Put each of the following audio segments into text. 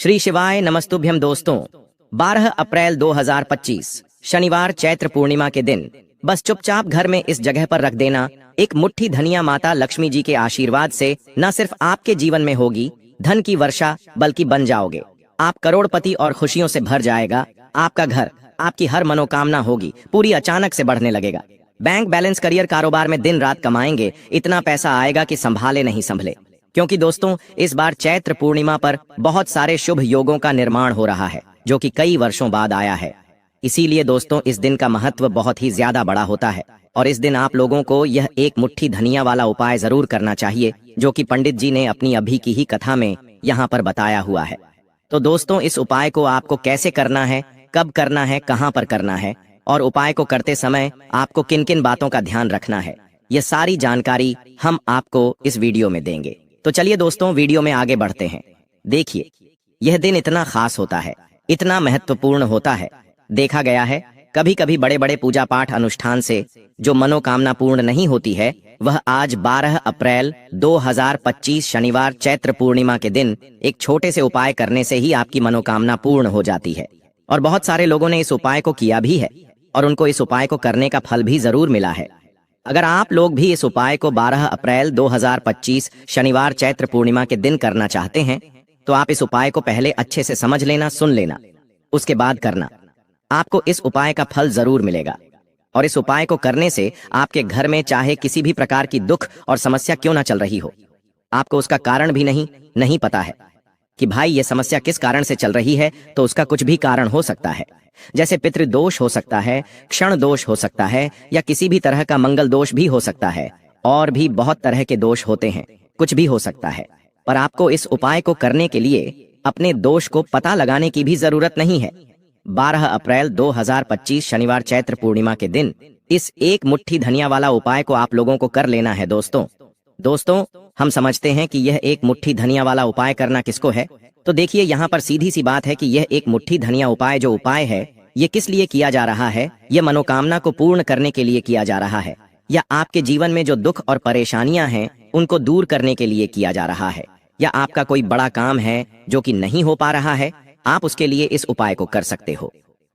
श्री शिवाय नमस्तुभ्यम दोस्तों। 12 अप्रैल 2025 शनिवार चैत्र पूर्णिमा के दिन बस चुपचाप घर में इस जगह पर रख देना। एक मुट्ठी धनिया माता लक्ष्मी जी के आशीर्वाद से न सिर्फ आपके जीवन में होगी धन की वर्षा, बल्कि बन जाओगे आप करोड़पति और खुशियों से भर जाएगा आपका घर। आपकी हर मनोकामना होगी पूरी, अचानक से बढ़ने लगेगा। बैंक बैलेंस, करियर, कारोबार में दिन रात कमाएंगे, इतना पैसा आएगा कि संभाले नहीं संभले। क्योंकि दोस्तों इस बार चैत्र पूर्णिमा पर बहुत सारे शुभ योगों का निर्माण हो रहा है जो कि कई वर्षों बाद आया है। इसीलिए दोस्तों इस दिन का महत्व बहुत ही ज्यादा बड़ा होता है और इस दिन आप लोगों को यह एक मुट्ठी धनिया वाला उपाय जरूर करना चाहिए जो कि पंडित जी ने अपनी अभी की ही कथा में यहाँ पर बताया हुआ है। तो दोस्तों इस उपाय को आपको कैसे करना है, कब करना है, कहाँ पर करना है और उपाय को करते समय आपको किन किन बातों का ध्यान रखना है, यह सारी जानकारी हम आपको इस वीडियो में देंगे। तो चलिए दोस्तों वीडियो में आगे बढ़ते हैं। देखिए यह दिन इतना खास होता है, इतना महत्वपूर्ण होता है। देखा गया है कभी कभी बड़े बड़े पूजा पाठ अनुष्ठान से जो मनोकामना पूर्ण नहीं होती है वह आज 12 अप्रैल 2025 शनिवार चैत्र पूर्णिमा के दिन एक छोटे से उपाय करने से ही आपकी मनोकामना पूर्ण हो जाती है। और बहुत सारे लोगों ने इस उपाय को किया भी है और उनको इस उपाय को करने का फल भी जरूर मिला है। अगर आप लोग भी इस उपाय को 12 अप्रैल 2025 शनिवार चैत्र पूर्णिमा के दिन करना चाहते हैं तो आप इस उपाय को पहले अच्छे से समझ लेना, सुन लेना, उसके बाद करना। आपको इस उपाय का फल जरूर मिलेगा। और इस उपाय को करने से आपके घर में चाहे किसी भी प्रकार की दुख और समस्या क्यों ना चल रही हो, आपको उसका कारण भी नहीं पता है कि भाई ये समस्या किस कारण से चल रही है, तो उसका कुछ भी कारण हो सकता है। जैसे पितृदोष हो सकता है, क्षण दोष हो सकता है, या किसी भी तरह का मंगल दोष भी हो सकता है। और भी बहुत तरह के दोष होते हैं, कुछ भी हो सकता है। पर आपको इस उपाय को करने के लिए अपने दोष को पता लगाने की भी जरूरत नहीं है। 12 अप्रैल 2025 शनिवार चैत्र पूर्णिमा के दिन इस एक मुट्ठी धनिया वाला उपाय को आप लोगों को कर लेना है। दोस्तों हम समझते हैं कि यह एक मुट्ठी धनिया वाला उपाय करना किसको है, तो देखिए यहाँ पर सीधी सी बात है कि यह एक मुट्ठी धनिया उपाय जो उपाय है ये किस लिए किया जा रहा है। यह मनोकामना को पूर्ण करने के लिए किया जा रहा है, या आपके जीवन में जो दुख और परेशानियां हैं उनको दूर करने के लिए किया जा रहा है, या आपका कोई बड़ा काम है जो कि नहीं हो पा रहा है, आप उसके लिए इस उपाय को कर सकते हो।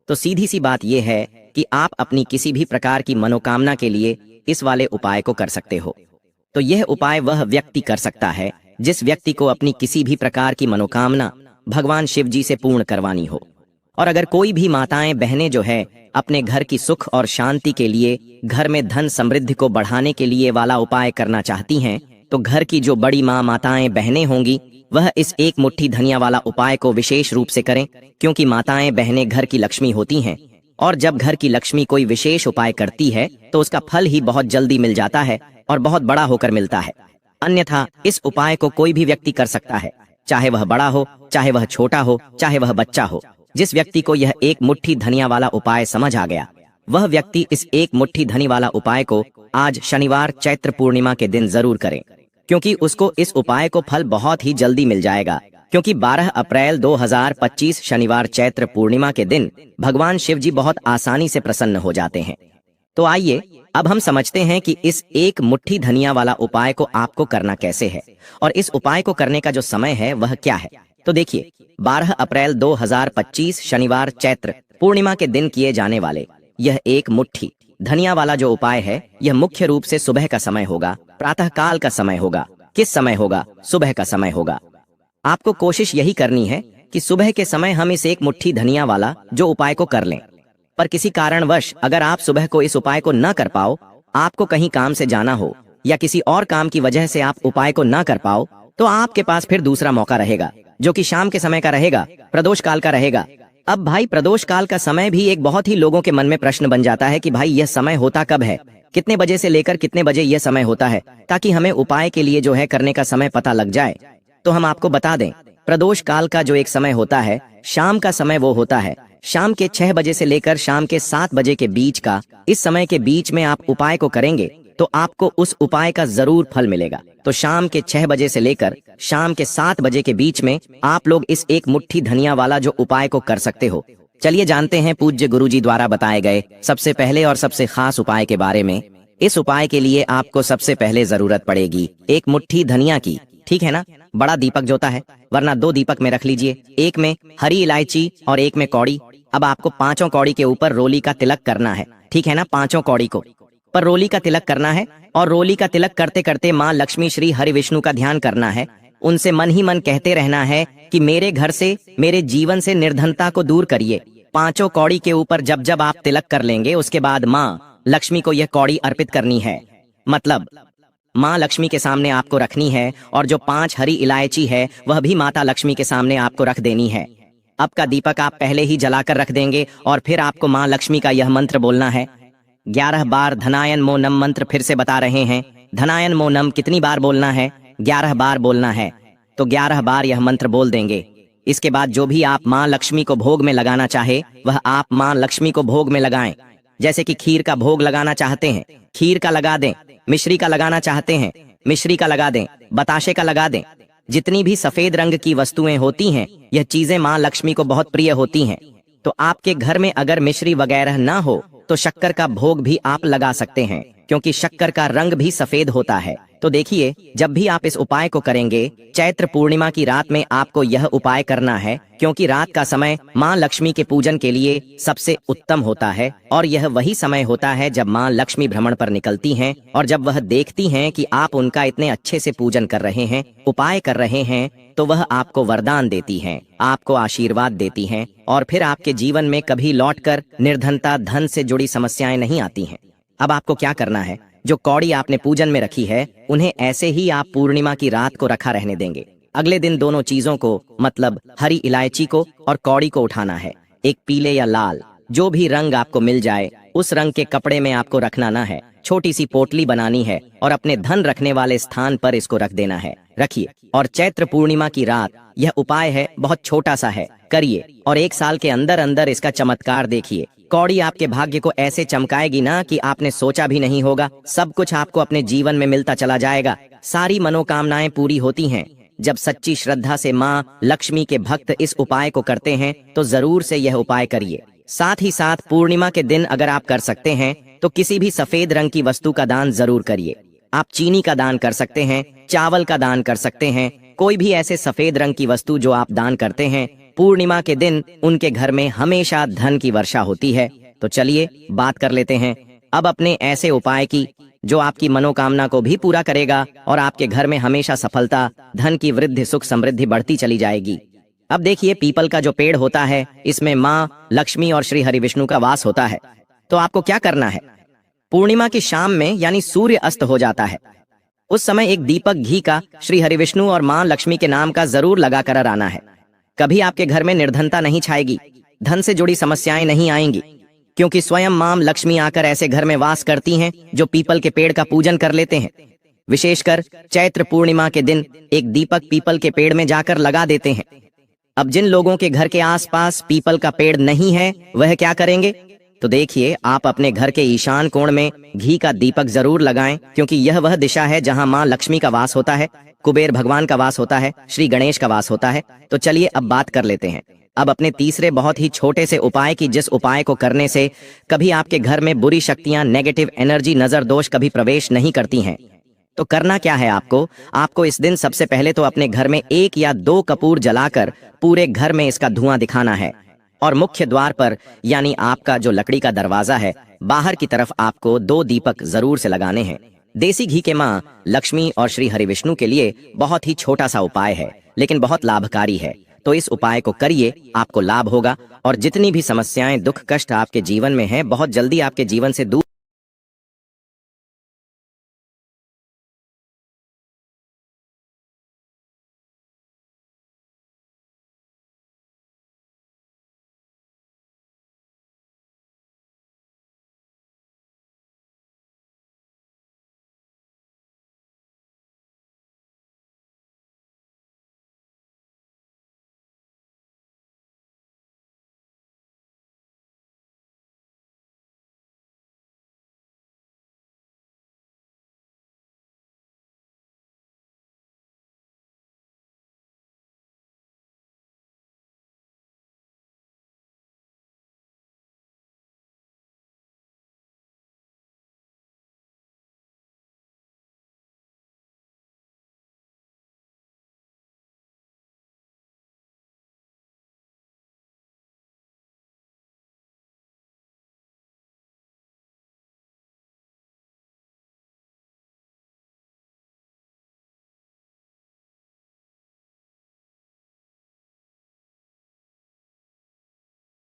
तो सीधी सी बात यह है कि आप अपनी किसी भी प्रकार की मनोकामना के लिए इस वाले उपाय को कर सकते हो। तो यह उपाय वह व्यक्ति कर सकता है जिस व्यक्ति को अपनी किसी भी प्रकार की मनोकामना भगवान शिव जी से पूर्ण करवानी हो। और अगर कोई भी माताएं बहनें जो है अपने घर की सुख और शांति के लिए, घर में धन समृद्धि को बढ़ाने के लिए वाला उपाय करना चाहती हैं, तो घर की जो बड़ी माताएं बहनें होंगी वह इस एक मुट्ठी धनिया वाला उपाय को विशेष रूप से करें। क्योंकि माताएं बहनें घर की लक्ष्मी होती हैं और जब घर की लक्ष्मी कोई विशेष उपाय करती है तो उसका फल ही बहुत जल्दी मिल जाता है और बहुत बड़ा होकर मिलता है। अन्यथा इस उपाय को कोई भी व्यक्ति कर सकता है, चाहे वह बड़ा हो, चाहे वह छोटा हो, चाहे वह बच्चा हो। जिस व्यक्ति को यह एक मुट्ठी धनिया वाला उपाय समझ आ गया वह व्यक्ति इस एक मुट्ठी धनी वाला उपाय को आज शनिवार चैत्र पूर्णिमा के दिन जरूर करें, क्योंकि उसको इस उपाय को फल बहुत ही जल्दी मिल जाएगा। क्योंकि 12 अप्रैल 2025 शनिवार चैत्र पूर्णिमा के दिन भगवान शिव जी बहुत आसानी से प्रसन्न हो जाते हैं। तो आइए अब हम समझते हैं कि इस एक मुट्ठी धनिया वाला उपाय को आपको करना कैसे है और इस उपाय को करने का जो समय है वह क्या है। तो देखिए 12 अप्रैल 2025 शनिवार चैत्र पूर्णिमा के दिन किए जाने वाले यह एक मुट्ठी धनिया वाला जो उपाय है यह मुख्य रूप से सुबह का समय होगा, प्रातः काल का समय होगा। किस समय होगा? सुबह का समय होगा। आपको कोशिश यही करनी है कि सुबह के समय हम इस एक मुट्ठी धनिया वाला जो उपाय को कर लें। पर किसी कारणवश अगर आप सुबह को इस उपाय को न कर पाओ, आपको कहीं काम से जाना हो या किसी और काम की वजह से आप उपाय को न कर पाओ, तो आपके पास फिर दूसरा मौका रहेगा जो कि शाम के समय का रहेगा, प्रदोष काल का रहेगा। अब भाई प्रदोष काल का समय भी एक बहुत ही लोगों के मन में प्रश्न बन जाता है कि भाई यह समय होता कब है, कितने बजे से लेकर कितने बजे यह समय होता है, ताकि हमें उपाय के लिए जो है करने का समय पता लग जाए। तो हम आपको बता दें, प्रदोष काल का जो एक समय होता है, शाम का समय वो होता है शाम के 6 बजे से लेकर शाम के 7 बजे के बीच का। इस समय के बीच में आप उपाय को करेंगे तो आपको उस उपाय का जरूर फल मिलेगा। तो शाम के 6 बजे से लेकर शाम के 7 बजे के बीच में आप लोग इस एक मुट्ठी धनिया वाला जो उपाय को कर सकते हो। चलिए जानते हैं पूज्य गुरुजी द्वारा बताए गए सबसे पहले और सबसे खास उपाय के बारे में। इस उपाय के लिए आपको सबसे पहले जरूरत पड़ेगी एक मुट्ठी धनिया की। ठीक है ना। बड़ा दीपक जोता है, वरना 2 दीपक में रख लीजिए, एक में हरी इलायची और एक में कौड़ी। अब आपको 5 कौड़ी के ऊपर रोली का तिलक करना है, ठीक है ना। 5 कौड़ी को पर रोली का तिलक करना है, और रोली का तिलक करते करते माँ लक्ष्मी श्री हरि विष्णु का ध्यान करना है। उनसे मन ही मन कहते रहना है कि मेरे घर से, मेरे जीवन से निर्धनता को दूर करिए। 5 कौड़ी के ऊपर जब जब आप तिलक कर लेंगे, उसके बाद माँ लक्ष्मी को यह कौड़ी अर्पित करनी है। मतलब माँ लक्ष्मी के सामने आपको रखनी है, और जो 5 हरी इलायची है वह भी माता लक्ष्मी के सामने आपको रख देनी है। अब का दीपक आप पहले ही जलाकर रख देंगे, और फिर आपको माँ लक्ष्मी का यह मंत्र बोलना है। 11 बार धनायन मो नम मंत्र फिर से बता रहे हैं। धनायन मो नम कितनी बार बोलना है? 11 बार बोलना है। तो 11 बार यह मंत्र बोल देंगे। इसके बाद जो भी आप माँ लक्ष्मी को भोग में लगाना चाहे वह आप माँ लक्ष्मी को भोग में लगाएं। जैसे कि खीर का भोग लगाना चाहते हैं, खीर का लगा दें। मिश्री का लगाना चाहते हैं, मिश्री का लगा दें। बताशे का लगा दें। जितनी भी सफेद रंग की वस्तुएं होती हैं, यह चीजें माँ लक्ष्मी को बहुत प्रिय होती हैं। तो आपके घर में अगर मिश्री वगैरह ना हो तो शक्कर का भोग भी आप लगा सकते हैं, क्योंकि शक्कर का रंग भी सफेद होता है। तो देखिए, जब भी आप इस उपाय को करेंगे, चैत्र पूर्णिमा की रात में आपको यह उपाय करना है, क्योंकि रात का समय माँ लक्ष्मी के पूजन के लिए सबसे उत्तम होता है, और यह वही समय होता है जब माँ लक्ष्मी भ्रमण पर निकलती हैं, और जब वह देखती हैं कि आप उनका इतने अच्छे से पूजन कर रहे हैं, उपाय कर रहे हैं, तो वह आपको वरदान देती हैं, आपको आशीर्वाद देती हैं, और फिर आपके जीवन में कभी लौटकर निर्धनता, धन से जुड़ी समस्याएं नहीं आती हैं। अब आपको क्या करना है? जो कौड़ी आपने पूजन में रखी है, उन्हें ऐसे ही आप पूर्णिमा की रात को रखा रहने देंगे। अगले दिन दोनों चीजों को, मतलब हरी इलायची को और कौड़ी को उठाना है। एक पीले या लाल, जो भी रंग आपको मिल जाए, उस रंग के कपड़े में आपको रखना ना है। छोटी सी पोटली बनानी है और अपने धन रखने वाले स्थान पर इसको रख देना है। रखिए, और चैत्र पूर्णिमा की रात यह उपाय है, बहुत छोटा सा है, करिए, और 1 साल के अंदर अंदर इसका चमत्कार देखिए। कौड़ी आपके भाग्य को ऐसे चमकाएगी ना कि आपने सोचा भी नहीं होगा। सब कुछ आपको अपने जीवन में मिलता चला जाएगा। सारी मनोकामनाएं पूरी होती हैं। जब सच्ची श्रद्धा से माँ लक्ष्मी के भक्त इस उपाय को करते हैं तो जरूर से यह उपाय करिए। साथ ही साथ पूर्णिमा के दिन अगर आप कर सकते हैं तो किसी भी सफेद रंग की वस्तु का दान जरूर करिए। आप चीनी का दान कर सकते हैं, चावल का दान कर सकते हैं, कोई भी ऐसे सफेद रंग की वस्तु जो आप दान करते हैं, पूर्णिमा के दिन उनके घर में हमेशा धन की वर्षा होती है। तो चलिए बात कर लेते हैं अब अपने ऐसे उपाय की जो आपकी मनोकामना को भी पूरा करेगा और आपके घर में हमेशा सफलता, धन की वृद्धि, सुख समृद्धि बढ़ती चली जाएगी। अब देखिए, पीपल का जो पेड़ होता है, इसमें माँ लक्ष्मी और श्री हरि विष्णु का वास होता है। तो आपको क्या करना है? पूर्णिमा की शाम में, यानी सूर्य अस्त हो जाता है, उस समय एक दीपक घी का श्री हरि विष्णु और माँ लक्ष्मी के नाम का जरूर लगा कर आना है। कभी आपके घर में निर्धनता नहीं छाएगी, धन से जुड़ी समस्याएं नहीं आएंगी, क्योंकि स्वयं माँ लक्ष्मी आकर ऐसे घर में वास करती हैं जो पीपल के पेड़ का पूजन कर लेते हैं। विशेषकर चैत्र पूर्णिमा के दिन एक दीपक पीपल के पेड़ में जाकर लगा देते हैं। अब जिन लोगों के घर के आसपास पीपल का पेड़ नहीं है, वह क्या करेंगे? तो देखिए, आप अपने घर के ईशान कोण में घी का दीपक जरूर लगाएं, क्योंकि यह वह दिशा है जहां माँ लक्ष्मी का वास होता है, कुबेर भगवान का वास होता है, श्री गणेश का वास होता है। तो चलिए अब बात कर लेते हैं अब अपने तीसरे बहुत ही छोटे से उपाय की, जिस उपाय को करने से कभी आपके घर में बुरी शक्तियां, नेगेटिव एनर्जी, नजर दोष कभी प्रवेश नहीं करती हैं। तो करना क्या है आपको इस दिन सबसे पहले तो अपने घर में 1 या 2 कपूर जलाकर पूरे घर में इसका धुआं दिखाना है, और मुख्य द्वार पर, यानी आपका जो लकड़ी का दरवाजा है, बाहर की तरफ आपको 2 दीपक जरूर से लगाने हैं। देसी घी के माँ लक्ष्मी और श्री हरि विष्णु के लिए बहुत ही छोटा सा उपाय है, लेकिन बहुत लाभकारी है। तो इस उपाय को करिए, आपको लाभ होगा, और जितनी भी समस्याएं, दुख, कष्ट आपके जीवन में हैं, बहुत जल्दी आपके जीवन से दूर